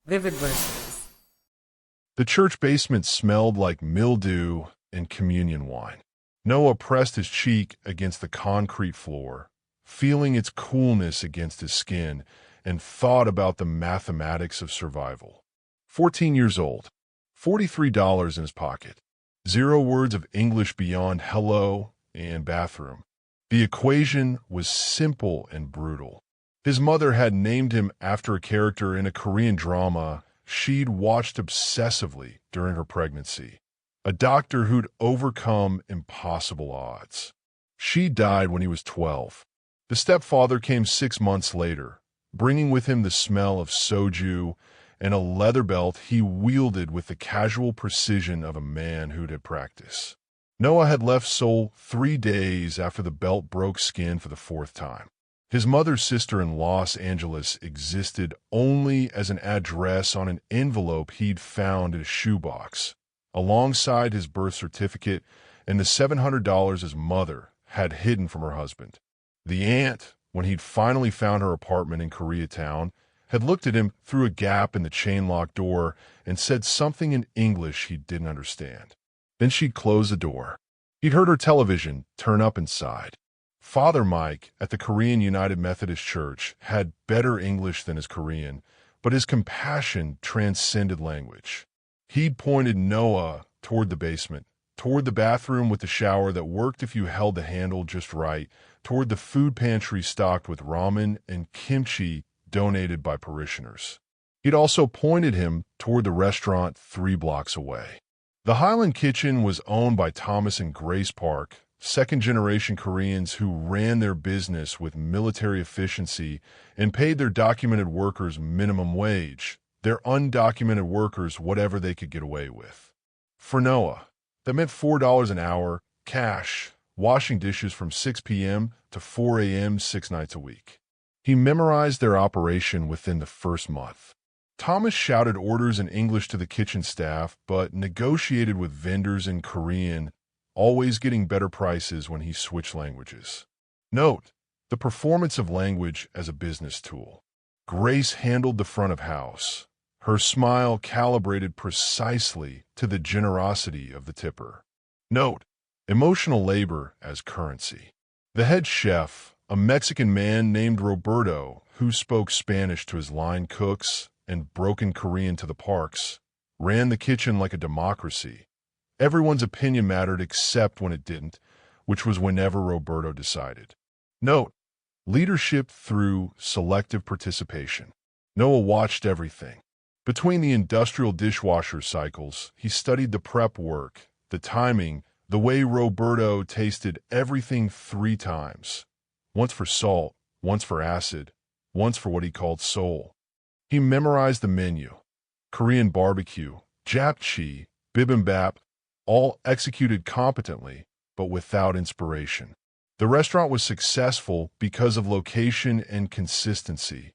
Vivid verses. The church basement smelled like mildew and communion wine. Noah pressed his cheek against the concrete floor, feeling its coolness against his skin, and thought about the mathematics of survival. 14 years old, $43 in his pocket, 0 words of English beyond hello and bathroom. The equation was simple and brutal. His mother had named him after a character in a Korean drama she'd watched obsessively during her pregnancy, a doctor who'd overcome impossible odds. She died when he was 12. The stepfather came 6 months later, bringing with him the smell of soju and a leather belt he wielded with the casual precision of a man who'd had practice. Noah had left Seoul 3 days after the belt broke skin for the fourth time. His mother's sister in Los Angeles existed only as an address on an envelope he'd found in a shoebox, alongside his birth certificate and the $700 his mother had hidden from her husband. The aunt, when he'd finally found her apartment in Koreatown, had looked at him through a gap in the chain-locked door and said something in English he didn't understand. Then she'd close the door. He'd heard her television turn up inside. Father Mike at the Korean United Methodist Church had better English than his Korean, but his compassion transcended language. He'd pointed Noah toward the basement, toward the bathroom with the shower that worked if you held the handle just right, toward the food pantry stocked with ramen and kimchi donated by parishioners. He'd also pointed him toward the restaurant 3 blocks away. The Highland Kitchen was owned by Thomas and Grace Park, second-generation Koreans who ran their business with military efficiency and paid their documented workers minimum wage, their undocumented workers whatever they could get away with. For Noah, that meant $4 an hour, cash, washing dishes from 6 p.m. to 4 a.m. 6 nights a week. He memorized their operation within the first month. Thomas shouted orders in English to the kitchen staff, but negotiated with vendors in Korean, always getting better prices when he switched languages. Note, the performance of language as a business tool. Grace handled the front of house, her smile calibrated precisely to the generosity of the tipper. Note, emotional labor as currency. The head chef, a Mexican man named Roberto, who spoke Spanish to his line cooks and broken Korean to the parks, ran the kitchen like a democracy. Everyone's opinion mattered except when it didn't, which was whenever Roberto decided. Note, leadership through selective participation. Noah watched everything. Between the industrial dishwasher cycles, he studied the prep work, the timing, the way Roberto tasted everything 3 times. Once for salt, once for acid, once for what he called soul. He memorized the menu. Korean barbecue, japchae, bibimbap, all executed competently, but without inspiration. The restaurant was successful because of location and consistency,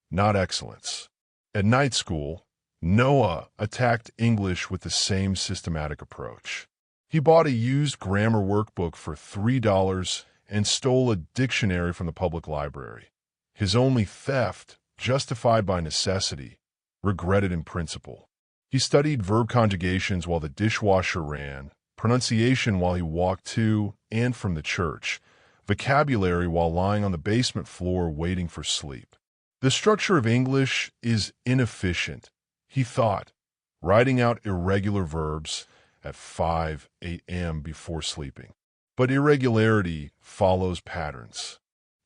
not excellence. At night school, Noah attacked English with the same systematic approach. He bought a used grammar workbook for $3 and stole a dictionary from the public library. His only theft, justified by necessity, regretted in principle. He studied verb conjugations while the dishwasher ran, pronunciation while he walked to and from the church, vocabulary while lying on the basement floor waiting for sleep. The structure of English is inefficient, he thought, writing out irregular verbs at 5 a.m. before sleeping. But irregularity follows patterns.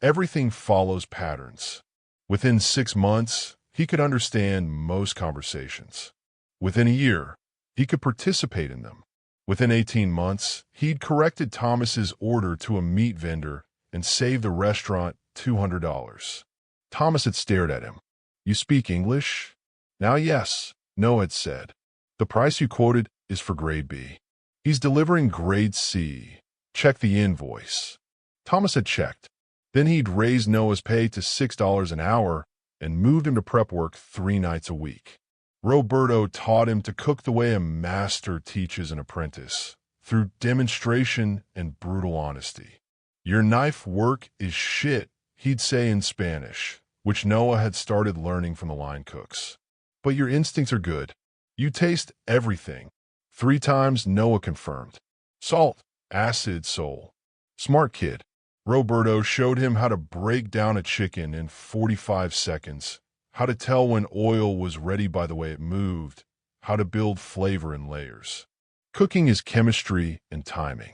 Everything follows patterns. Within 6 months, he could understand most conversations. Within a year, he could participate in them. Within 18 months, he'd corrected Thomas's order to a meat vendor and saved the restaurant $200. Thomas had stared at him. "You speak English?" "Now, yes," Noah had said. "The price you quoted is for grade B. He's delivering grade C. Check the invoice." Thomas had checked. Then he'd raised Noah's pay to $6 an hour and moved him to prep work 3 nights a week. Roberto taught him to cook the way a master teaches an apprentice, through demonstration and brutal honesty. "Your knife work is shit," he'd say in Spanish, which Noah had started learning from the line cooks. But your instincts are good. You taste everything. 3 times, Noah confirmed. Salt, acid, soul. Smart kid. Roberto showed him how to break down a chicken in 45 seconds, how to tell when oil was ready by the way it moved, how to build flavor in layers. Cooking is chemistry and timing.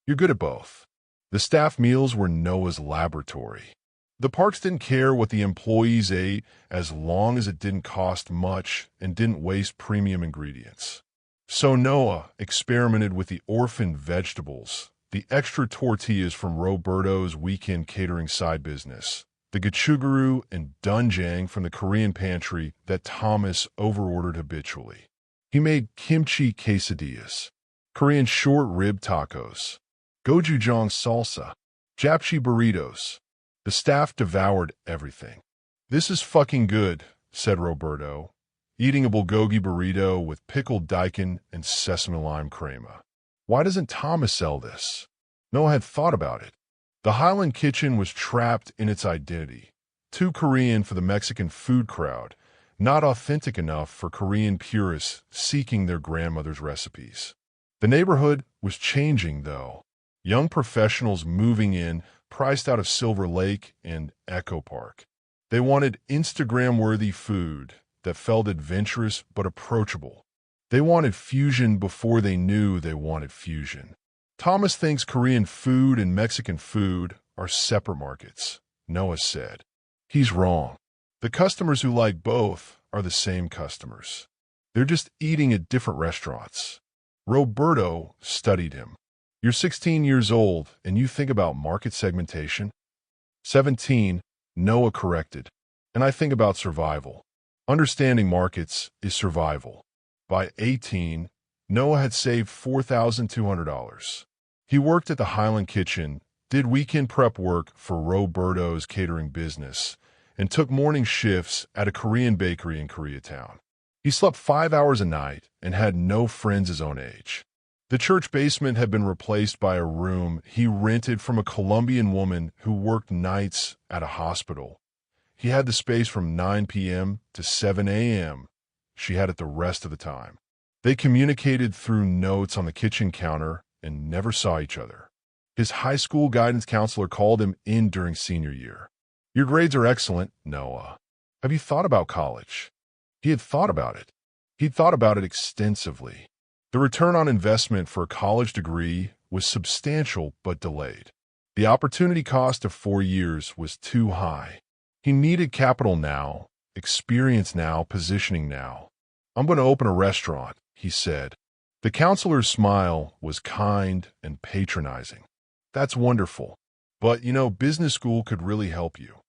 You're good at both. The staff meals were Noah's laboratory. The parks didn't care what the employees ate as long as it didn't cost much and didn't waste premium ingredients. So Noah experimented with the orphan vegetables, the extra tortillas from Roberto's weekend catering side business, the gochugaru and doenjang from the Korean pantry that Thomas overordered habitually. He made kimchi quesadillas, Korean short rib tacos, gochujang salsa, japchae burritos. The staff devoured everything. "This is fucking good," said Roberto, eating a bulgogi burrito with pickled daikon and sesame lime crema. Why doesn't Thomas sell this? Noah had thought about it. The Highland Kitchen was trapped in its identity. Too Korean for the Mexican food crowd, not authentic enough for Korean purists seeking their grandmother's recipes. The neighborhood was changing, though. Young professionals moving in, priced out of Silver Lake and Echo Park. They wanted Instagram-worthy food that felt adventurous but approachable. They wanted fusion before they knew they wanted fusion. Thomas thinks Korean food and Mexican food are separate markets, Noah said. He's wrong. The customers who like both are the same customers. They're just eating at different restaurants. Roberto studied him. "You're 16 years old, and you think about market segmentation?" 17, Noah corrected. "And I think about survival. Understanding markets is survival." By 18, Noah had saved $4,200. He worked at the Highland Kitchen, did weekend prep work for Roberto's catering business, and took morning shifts at a Korean bakery in Koreatown. He slept 5 hours a night and had no friends his own age. The church basement had been replaced by a room he rented from a Colombian woman who worked nights at a hospital. He had the space from 9 p.m. to 7 a.m. She had it the rest of the time. They communicated through notes on the kitchen counter and never saw each other. His high school guidance counselor called him in during senior year. "Your grades are excellent, Noah. Have you thought about college?" He had thought about it. He'd thought about it extensively. The return on investment for a college degree was substantial but delayed. The opportunity cost of 4 years was too high. He needed capital now, experience now, positioning now. "I'm going to open a restaurant," he said. The counselor's smile was kind and patronizing. "That's wonderful. But, business school could really help you."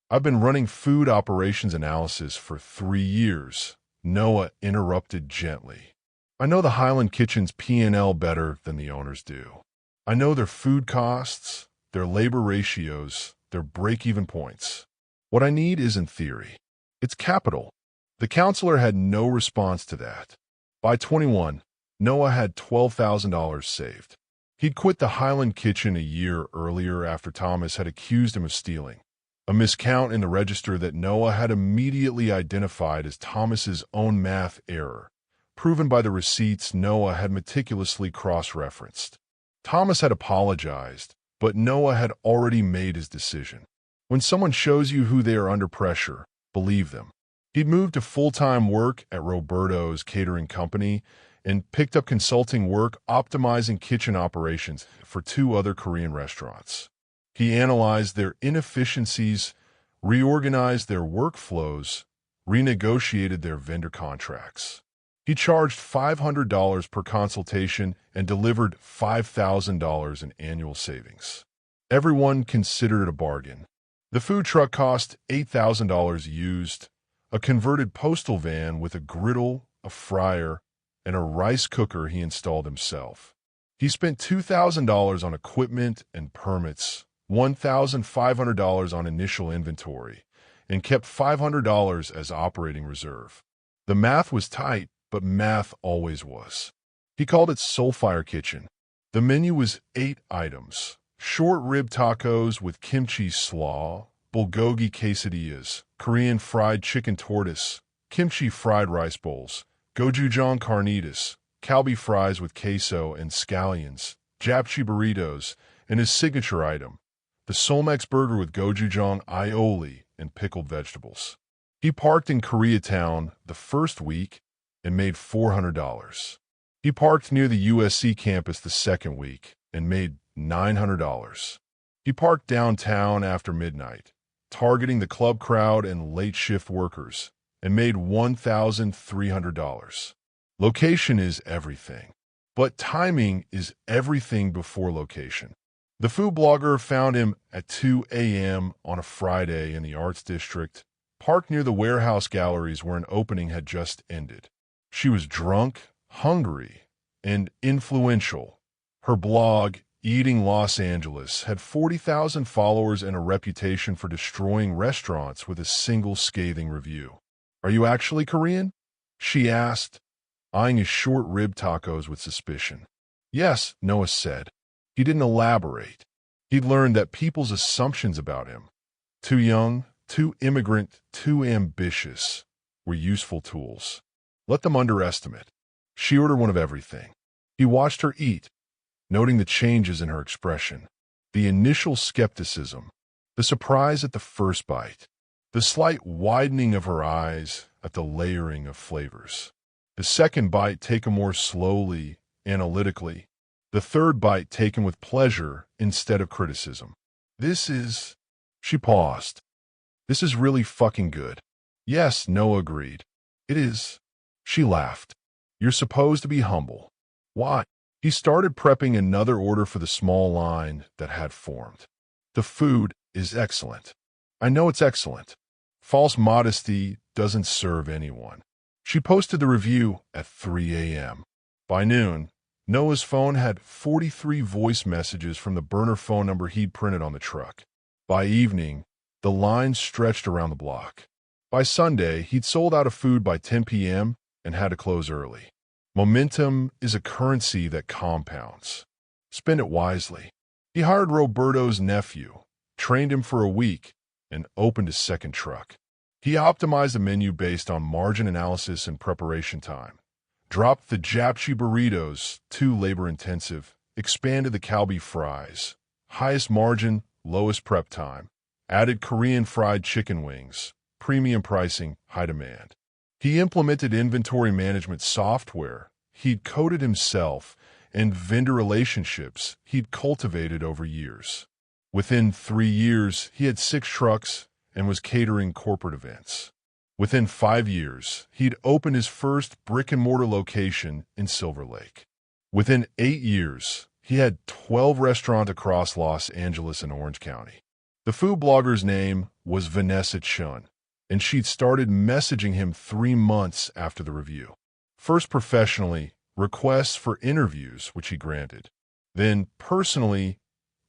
"I've been running food operations analysis for 3 years," Noah interrupted gently. "I know the Highland Kitchen's P&L better than the owners do. I know their food costs, their labor ratios, their break-even points. What I need isn't theory. It's capital." The counselor had no response to that. By 21, Noah had $12,000 saved. He'd quit the Highland Kitchen a year earlier after Thomas had accused him of stealing. A miscount in the register that Noah had immediately identified as Thomas's own math error, proven by the receipts Noah had meticulously cross-referenced. Thomas had apologized, but Noah had already made his decision. When someone shows you who they are under pressure, believe them. He'd moved to full-time work at Roberto's catering company and picked up consulting work optimizing kitchen operations for 2 other Korean restaurants. He analyzed their inefficiencies, reorganized their workflows, renegotiated their vendor contracts. He charged $500 per consultation and delivered $5,000 in annual savings. Everyone considered it a bargain. The food truck cost $8,000 used, a converted postal van with a griddle, a fryer, and a rice cooker he installed himself. He spent $2,000 on equipment and permits, $1,500 on initial inventory, and kept $500 as operating reserve. The math was tight, but math always was. He called it Soulfire Kitchen. The menu was 8 items: short rib tacos with kimchi slaw, bulgogi quesadillas, Korean fried chicken tortoise, kimchi fried rice bowls, gochujang carnitas, kalbi fries with queso and scallions, japchae burritos, and his signature item, the Solmex burger with gochujang aioli and pickled vegetables. He parked in Koreatown the first week and made $400. He parked near the USC campus the second week and made $900. He parked downtown after midnight, targeting the club crowd and late shift workers, and made $1,300. Location is everything, but timing is everything before location. The food blogger found him at 2 a.m. on a Friday in the Arts District, parked near the warehouse galleries where an opening had just ended. She was drunk, hungry, and influential. Her blog, Eating Los Angeles, had 40,000 followers and a reputation for destroying restaurants with a single scathing review. "Are you actually Korean?" she asked, eyeing his short rib tacos with suspicion. "Yes," Noah said. He didn't elaborate. He'd learned that people's assumptions about him, too young, too immigrant, too ambitious, were useful tools. Let them underestimate. She ordered one of everything. He watched her eat, noting the changes in her expression, the initial skepticism, the surprise at the first bite, the slight widening of her eyes at the layering of flavors. The second bite taken more slowly, analytically. The third bite taken with pleasure instead of criticism. She paused. "This is really fucking good." "Yes," Noah agreed. "It is." She laughed. "You're supposed to be humble." "Why?" He started prepping another order for the small line that had formed. "The food is excellent." "I know it's excellent." False modesty doesn't serve anyone. She posted the review at 3 a.m. By noon, Noah's phone had 43 voice messages from the burner phone number he'd printed on the truck. By evening, the line stretched around the block. By Sunday, he'd sold out of food by 10 p.m. and had to close early. Momentum is a currency that compounds. Spend it wisely. He hired Roberto's nephew, trained him for a week, and opened his second truck. He optimized the menu based on margin analysis and preparation time. Dropped the japchae burritos, too labor-intensive, expanded the kalbi fries, highest margin, lowest prep time, added Korean fried chicken wings, premium pricing, high demand. He implemented inventory management software he'd coded himself and vendor relationships he'd cultivated over years. Within 3 years, he had 6 trucks and was catering corporate events. Within 5 years, he'd opened his first brick-and-mortar location in Silver Lake. Within 8 years, he had 12 restaurants across Los Angeles and Orange County. The food blogger's name was Vanessa Chun, and she'd started messaging him 3 months after the review. First professionally, requests for interviews, which he granted. Then personally,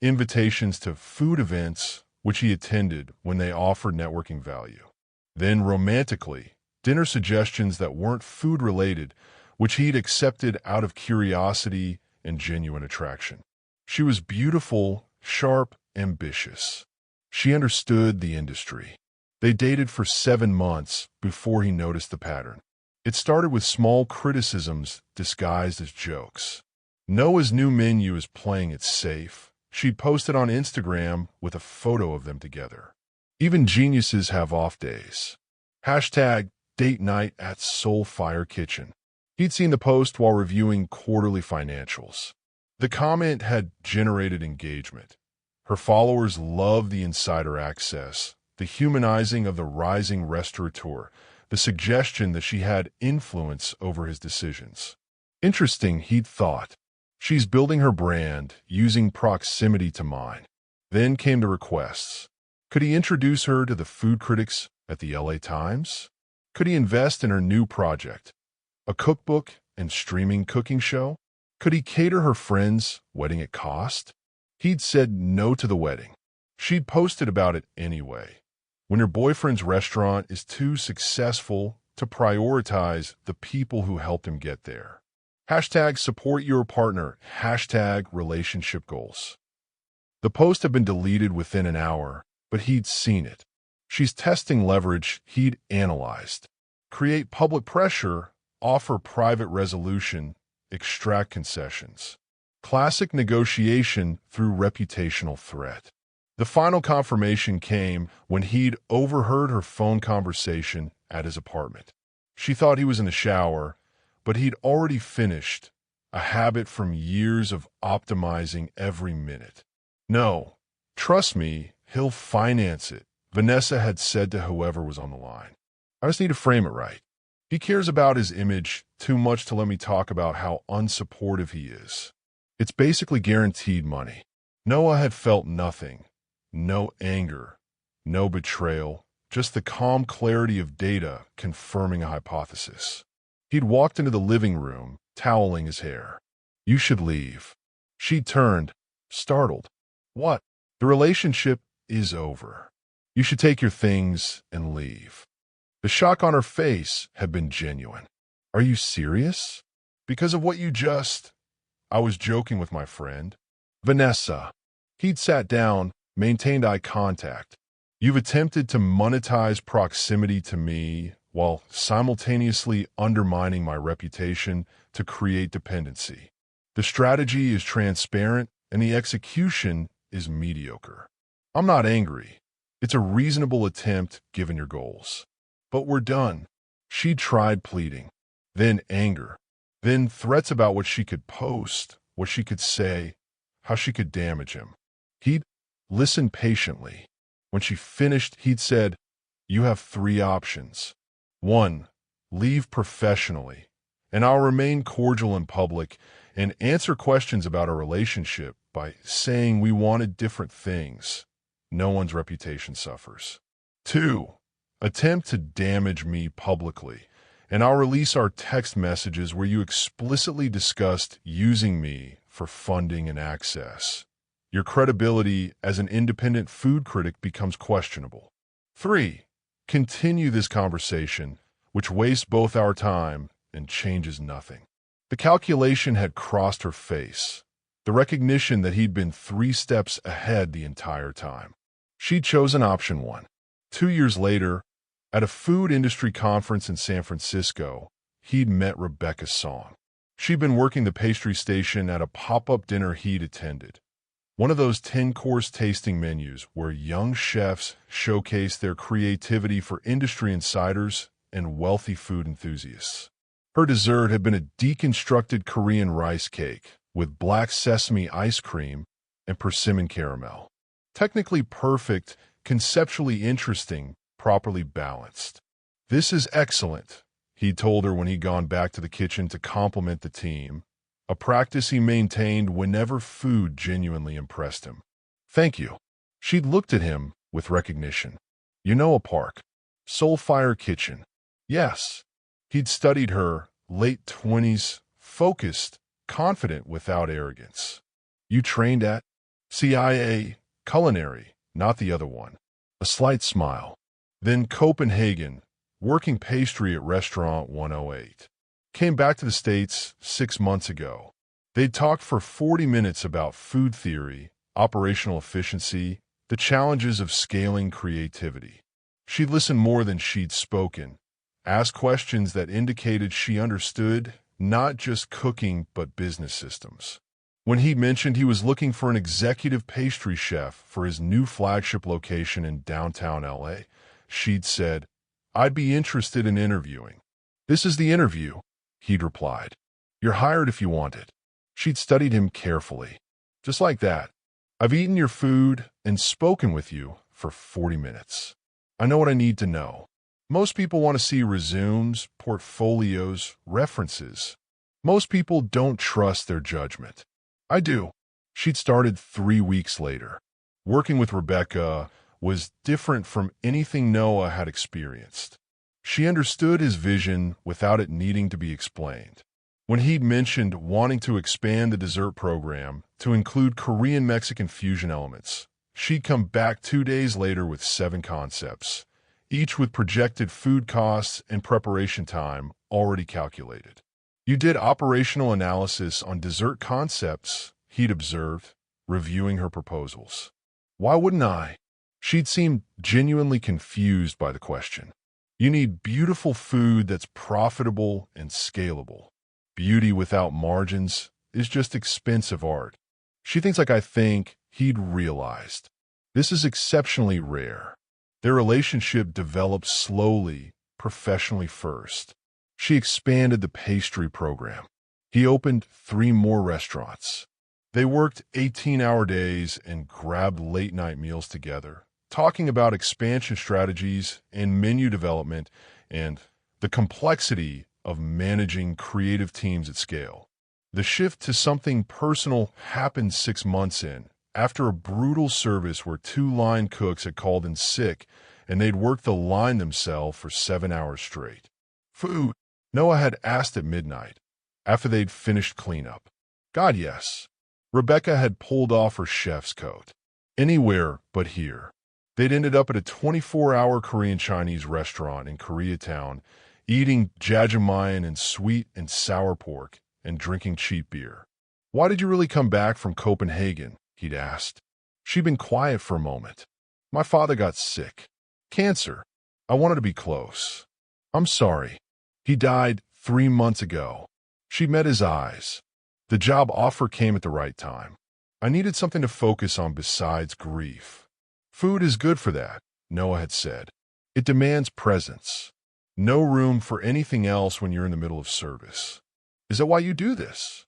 invitations to food events, which he attended when they offered networking value. Then romantically, dinner suggestions that weren't food-related, which he'd accepted out of curiosity and genuine attraction. She was beautiful, sharp, ambitious. She understood the industry. They dated for 7 months before he noticed the pattern. It started with small criticisms disguised as jokes. Noah's new menu is playing it safe. She'd posted on Instagram with a photo of them together. Even geniuses have off days. Hashtag date night at Soulfire Kitchen. He'd seen the post while reviewing quarterly financials. The comment had generated engagement. Her followers loved the insider access, the humanizing of the rising restaurateur, the suggestion that she had influence over his decisions. Interesting, he'd thought. She's building her brand, using proximity to mine. Then came the requests. Could he introduce her to the food critics at the LA Times? Could he invest in her new project, a cookbook and streaming cooking show? Could he cater her friends' wedding at cost? He'd said no to the wedding. She'd posted about it anyway. When your boyfriend's restaurant is too successful to prioritize the people who helped him get there. Hashtag support your partner. Hashtag relationship goals. The post had been deleted within an hour, but he'd seen it. She's testing leverage he'd analyzed. create public pressure, offer private resolution, extract concessions. Classic negotiation through reputational threat. The final confirmation came when he'd overheard her phone conversation at his apartment. She thought he was in the shower, but he'd already finished, a habit from years of optimizing every minute. No, trust me, he'll finance it, Vanessa had said to whoever was on the line. I just need to frame it right. He cares about his image too much to let me talk about how unsupportive he is. It's basically guaranteed money. Noah had felt nothing. No anger, no betrayal, just the calm clarity of data confirming a hypothesis. He'd walked into the living room, toweling his hair. You should leave. She turned, startled. What? The relationship is over. You should take your things and leave. The shock on her face had been genuine. Are you serious? Because of what you just... I was joking with my friend. Vanessa. He'd sat down, maintained eye contact. You've attempted to monetize proximity to me while simultaneously undermining my reputation to create dependency. The strategy is transparent and the execution is mediocre. I'm not angry. It's a reasonable attempt given your goals. But we're done. She tried pleading, then anger, then threats about what she could post, what she could say, how she could damage him. He'd listened patiently. When she finished, he'd said, you have 3 options. 1, leave professionally, and I'll remain cordial in public and answer questions about our relationship by saying we wanted different things. No one's reputation suffers. 2, attempt to damage me publicly, and I'll release our text messages where you explicitly discussed using me for funding and access. Your credibility as an independent food critic becomes questionable. 3, continue this conversation, which wastes both our time and changes nothing. The calculation had crossed her face, the recognition that he'd been 3 steps ahead the entire time. She'd chosen option 1. 2 years later, at a food industry conference in San Francisco, he'd met Rebecca Song. She'd been working the pastry station at a pop-up dinner he'd attended. One of those 10-course tasting menus where young chefs showcase their creativity for industry insiders and wealthy food enthusiasts. Her dessert had been a deconstructed Korean rice cake with black sesame ice cream and persimmon caramel. Technically perfect, conceptually interesting, properly balanced. This is excellent, he'd told her when he'd gone back to the kitchen to compliment the team, a practice he maintained whenever food genuinely impressed him. Thank you. She'd looked at him with recognition. You know a park. Soulfire Kitchen. Yes. He'd studied her, late 20s, focused, confident without arrogance. You trained at CIA, culinary, not the other one. A slight smile. Then Copenhagen, working pastry at Restaurant 108. Came back to the States 6 months ago. They'd talked for 40 minutes about food theory, operational efficiency, the challenges of scaling creativity. She'd listened more than she'd spoken, asked questions that indicated she understood not just cooking but business systems. When he mentioned he was looking for an executive pastry chef for his new flagship location in downtown LA, she'd said, I'd be interested in interviewing. This is the interview, he'd replied. You're hired if you want it. She'd studied him carefully. Just like that. I've eaten your food and spoken with you for 40 minutes. I know what I need to know. Most people want to see resumes, portfolios, references. Most people don't trust their judgment. I do. She'd started 3 weeks later. Working with Rebecca was different from anything Noah had experienced. She understood his vision without it needing to be explained. When he'd mentioned wanting to expand the dessert program to include Korean-Mexican fusion elements, she'd come back 2 days later with 7 concepts, each with projected food costs and preparation time already calculated. You did operational analysis on dessert concepts, he'd observed, reviewing her proposals. Why wouldn't I? She'd seemed genuinely confused by the question. You need beautiful food that's profitable and scalable. Beauty without margins is just expensive art. She thinks like I think he'd realized. This is exceptionally rare. Their relationship developed slowly, professionally first. She expanded the pastry program. He opened 3 more restaurants. They worked 18-hour days and grabbed late-night meals together, talking about expansion strategies and menu development and the complexity of managing creative teams at scale. The shift to something personal happened 6 months in, after a brutal service where 2 line cooks had called in sick and they'd worked the line themselves for 7 hours straight. Food, Noah had asked at midnight, after they'd finished cleanup. God, yes. Rebecca had pulled off her chef's coat. Anywhere but here. They'd ended up at a 24-hour Korean-Chinese restaurant in Koreatown, eating jajangmyeon and sweet and sour pork, and drinking cheap beer. Why did you really come back from Copenhagen? He'd asked. She'd been quiet for a moment. My father got sick. Cancer. I wanted to be close. I'm sorry. He died 3 months ago. She met his eyes. The job offer came at the right time. I needed something to focus on besides grief. Food is good for that, Noah had said. It demands presence. No room for anything else when you're in the middle of service. Is that why you do this?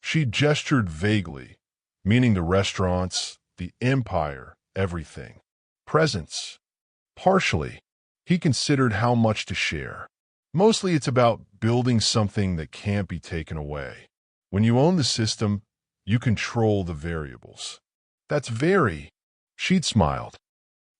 She gestured vaguely, meaning the restaurants, the empire, everything. Presence. Partially. He considered how much to share. Mostly it's about building something that can't be taken away. When you own the system, you control the variables. That's very. She'd smiled.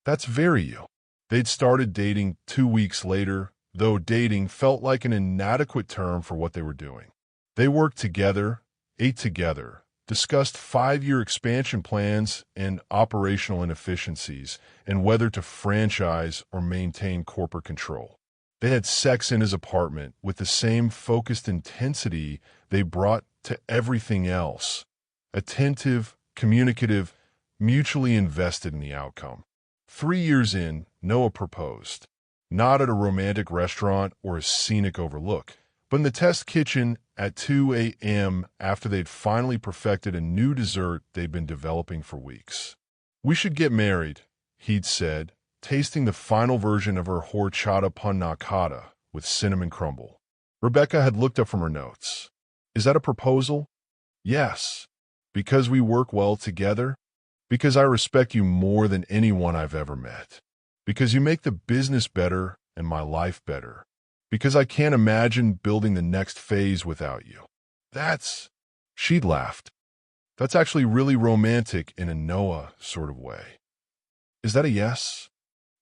That's very you. They'd started dating 2 weeks later, though dating felt like an inadequate term for what they were doing. They worked together, ate together, discussed 5-year expansion plans and operational inefficiencies, and whether to franchise or maintain corporate control. They had sex in his apartment with the same focused intensity they brought to everything else. Attentive, communicative, mutually invested in the outcome. 3 years in, Noah proposed. Not at a romantic restaurant or a scenic overlook, but in the test kitchen at 2 a.m. after they'd finally perfected a new dessert they'd been developing for weeks. We should get married, he'd said, tasting the final version of her horchata panna cotta with cinnamon crumble. Rebecca had looked up from her notes. Is that a proposal? Yes. Because we work well together? Because I respect you more than anyone I've ever met. Because you make the business better and my life better. Because I can't imagine building the next phase without you. She'd laughed. That's actually really romantic in a Noah sort of way. Is that a yes?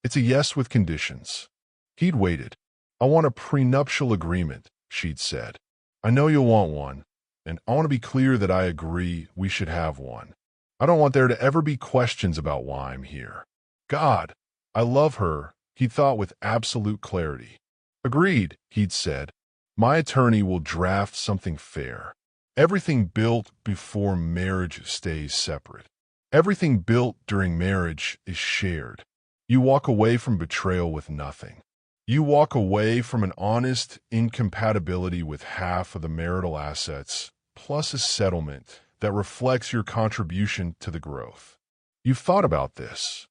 It's a yes with conditions. He'd waited. I want a prenuptial agreement, she'd said. I know you'll want one, and I want to be clear that I agree we should have one. I don't want there to ever be questions about why I'm here. God, I love her, he thought with absolute clarity. Agreed, he'd said. My attorney will draft something fair. Everything built before marriage stays separate. Everything built during marriage is shared. You walk away from betrayal with nothing. You walk away from an honest incompatibility with half of the marital assets, plus a settlement that reflects your contribution to the growth. You've thought about this.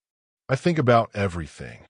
I think about everything.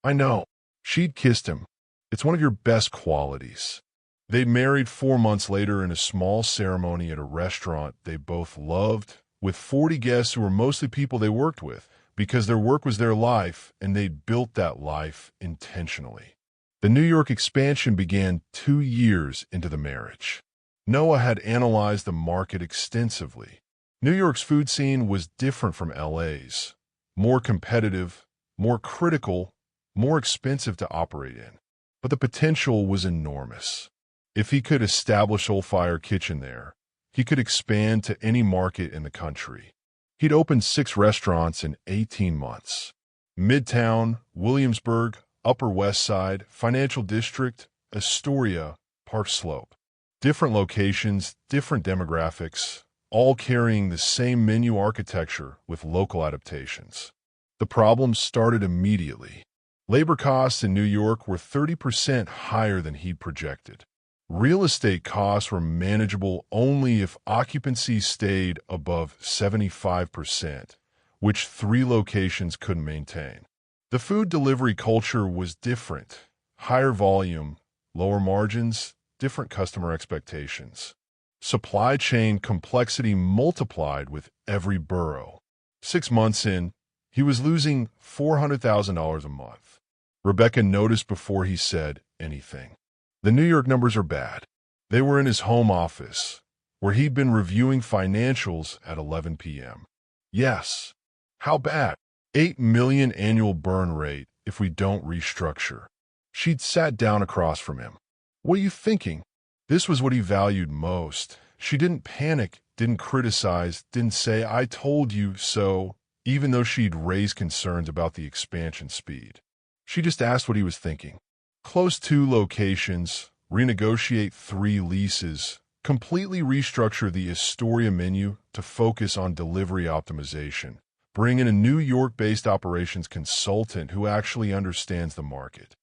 I know. She'd kissed him. It's one of your best qualities. They married 4 months later in a small ceremony at a restaurant they both loved, with 40 guests who were mostly people they worked with, because their work was their life and they'd built that life intentionally. The New York expansion began 2 years into the marriage. Noah had analyzed the market extensively. New York's food scene was different from LA's. More competitive, more critical, more expensive to operate in. But the potential was enormous. If he could establish Old-Fire Kitchen there, he could expand to any market in the country. He'd opened 6 restaurants in 18 months. Midtown, Williamsburg, Upper West Side, Financial District, Astoria, Park Slope. Different locations, different demographics, all carrying the same menu architecture with local adaptations. The problems started immediately. Labor costs in New York were 30% higher than he'd projected. Real estate costs were manageable only if occupancy stayed above 75%, which 3 locations couldn't maintain. The food delivery culture was different. Higher volume, lower margins, different customer expectations. Supply chain complexity multiplied with every borough. 6 months in, he was losing $400,000 a month. Rebecca noticed before he said anything. The New York numbers are bad. They were in his home office, where he'd been reviewing financials at 11 p.m. Yes. How bad? 8 million annual burn rate if we don't restructure. She'd sat down across from him. What are you thinking? This was what he valued most. She didn't panic, didn't criticize, didn't say, I told you so, even though she'd raised concerns about the expansion speed. She just asked what he was thinking. Close 2 locations, renegotiate 3 leases, completely restructure the Astoria menu to focus on delivery optimization, bring in a New York-based operations consultant who actually understands the market.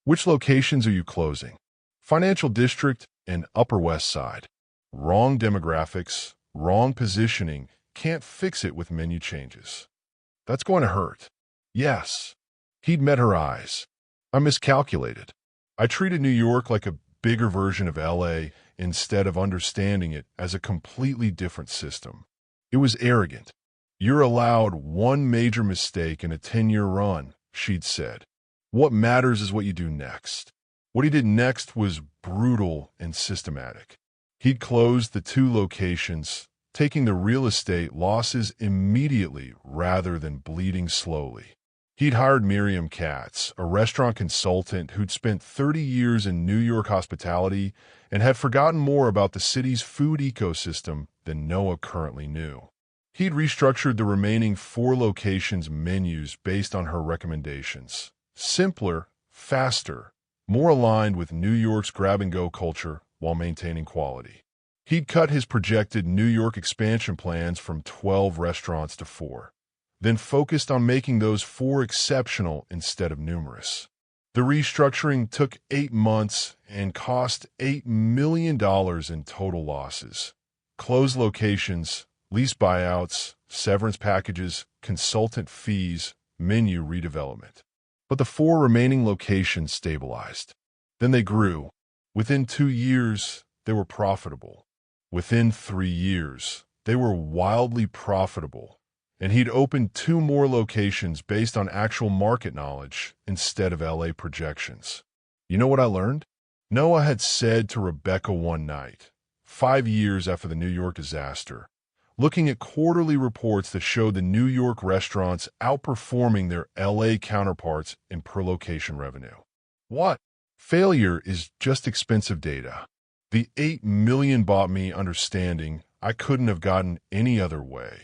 Which locations are you closing? Financial District and Upper West Side. Wrong demographics, wrong positioning, can't fix it with menu changes. That's going to hurt. Yes. He'd met her eyes. I miscalculated. I treated New York like a bigger version of LA instead of understanding it as a completely different system. It was arrogant. You're allowed 1 major mistake in a 10-year run, she'd said. What matters is what you do next. What he did next was brutal and systematic. He'd closed the 2 locations, taking the real estate losses immediately rather than bleeding slowly. He'd hired Miriam Katz, a restaurant consultant who'd spent 30 years in New York hospitality and had forgotten more about the city's food ecosystem than Noah currently knew. He'd restructured the remaining 4 locations' menus based on her recommendations. Simpler, faster, more aligned with New York's grab-and-go culture while maintaining quality. He'd cut his projected New York expansion plans from 12 restaurants to 4. Then focused on making those 4 exceptional instead of numerous. The restructuring took 8 months and cost $8 million in total losses. Closed locations, lease buyouts, severance packages, consultant fees, menu redevelopment. But the 4 remaining locations stabilized. Then they grew. Within 2 years, they were profitable. Within 3 years, they were wildly profitable. And he'd opened 2 more locations based on actual market knowledge instead of LA projections. You know what I learned? Noah had said to Rebecca one night, 5 years after the New York disaster, looking at quarterly reports that showed the New York restaurants outperforming their LA counterparts in per-location revenue. What? Failure is just expensive data. The 8 million bought me understanding I couldn't have gotten any other way.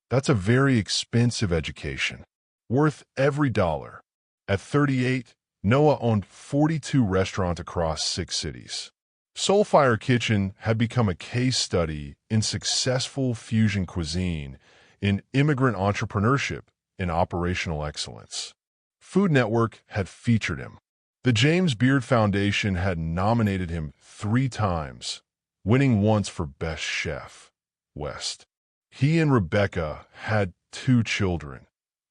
That's a very expensive education, worth every dollar. At 38, Noah owned 42 restaurants across 6 cities. Soulfire Kitchen had become a case study in successful fusion cuisine, in immigrant entrepreneurship, in operational excellence. Food Network had featured him. The James Beard Foundation had nominated him 3 times, winning once for Best Chef, West. He and Rebecca had 2 children,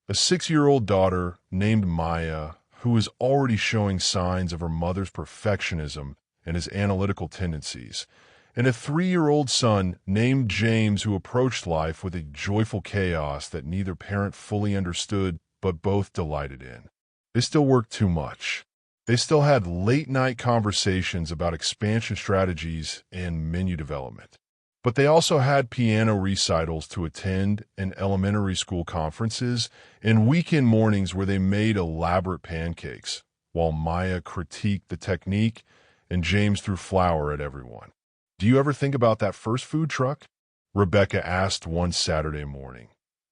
a 6-year-old daughter named Maya, who was already showing signs of her mother's perfectionism and his analytical tendencies, and a 3-year-old son named James who approached life with a joyful chaos that neither parent fully understood but both delighted in. They still worked too much. They still had late-night conversations about expansion strategies and menu development. But they also had piano recitals to attend and elementary school conferences and weekend mornings where they made elaborate pancakes, while Maya critiqued the technique and James threw flour at everyone. Do you ever think about that first food truck? Rebecca asked one Saturday morning,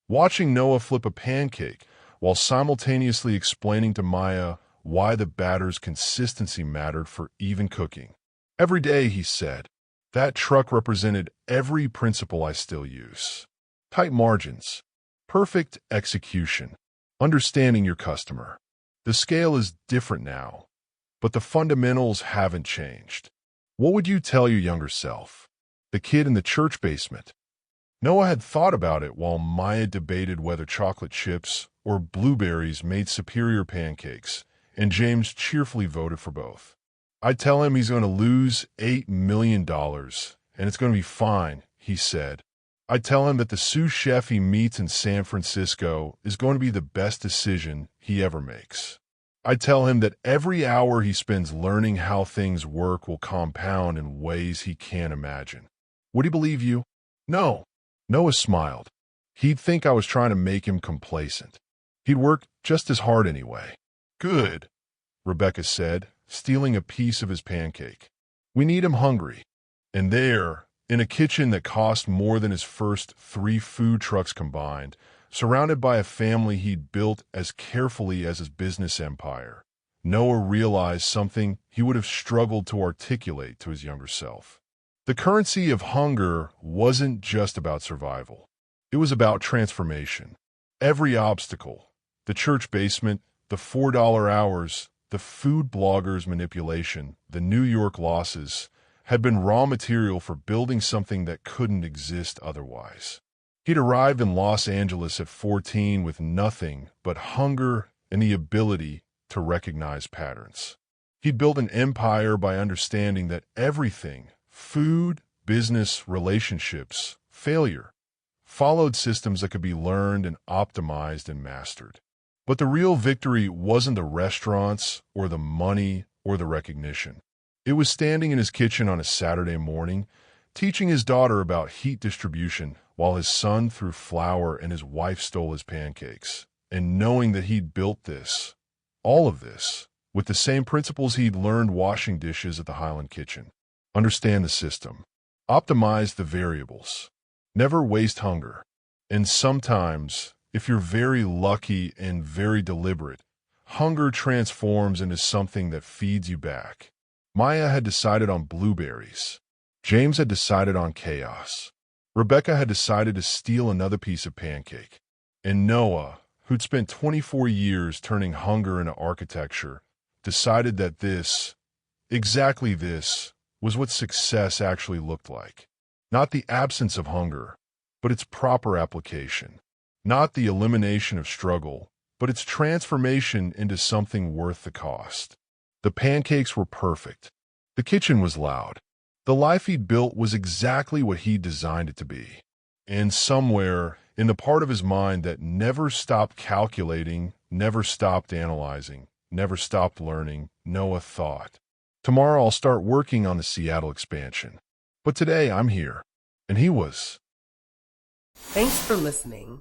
watching Noah flip a pancake while simultaneously explaining to Maya why the batter's consistency mattered for even cooking. Every day, he said. That truck represented every principle I still use. Tight margins, perfect execution, understanding your customer. The scale is different now, but the fundamentals haven't changed. What would you tell your younger self? The kid in the church basement. Noah had thought about it while Maya debated whether chocolate chips or blueberries made superior pancakes, and James cheerfully voted for both. I'd tell him he's going to lose $8 million, and it's going to be fine, he said. I'd tell him that the sous chef he meets in San Francisco is going to be the best decision he ever makes. I'd tell him that every hour he spends learning how things work will compound in ways he can't imagine. Would he believe you? No. Noah smiled. He'd think I was trying to make him complacent. He'd work just as hard anyway. Good, Rebecca said, stealing a piece of his pancake. We need him hungry. And there, in a kitchen that cost more than his first 3 food trucks combined, surrounded by a family he'd built as carefully as his business empire, Noah realized something he would have struggled to articulate to his younger self. The currency of hunger wasn't just about survival. It was about transformation. Every obstacle, the church basement, the $4 hours, the food bloggers' manipulation, the New York losses, had been raw material for building something that couldn't exist otherwise. He'd arrived in Los Angeles at 14 with nothing but hunger and the ability to recognize patterns. He'd built an empire by understanding that everything, food, business, relationships, failure, followed systems that could be learned and optimized and mastered. But the real victory wasn't the restaurants or the money or the recognition. It was standing in his kitchen on a Saturday morning, teaching his daughter about heat distribution while his son threw flour and his wife stole his pancakes, and knowing that he'd built this, all of this, with the same principles he'd learned washing dishes at the Highland Kitchen. Understand the system. Optimize the variables. Never waste hunger. And sometimes, if you're very lucky and very deliberate, hunger transforms into something that feeds you back. Maya had decided on blueberries. James had decided on chaos. Rebecca had decided to steal another piece of pancake. And Noah, who'd spent 24 years turning hunger into architecture, decided that this, exactly this, was what success actually looked like. Not the absence of hunger, but its proper application. Not the elimination of struggle, but its transformation into something worth the cost. The pancakes were perfect. The kitchen was loud. The life he'd built was exactly what he'd designed it to be. And somewhere, in the part of his mind that never stopped calculating, never stopped analyzing, never stopped learning, Noah thought, tomorrow I'll start working on the Seattle expansion. But today I'm here. And he was. Thanks for listening.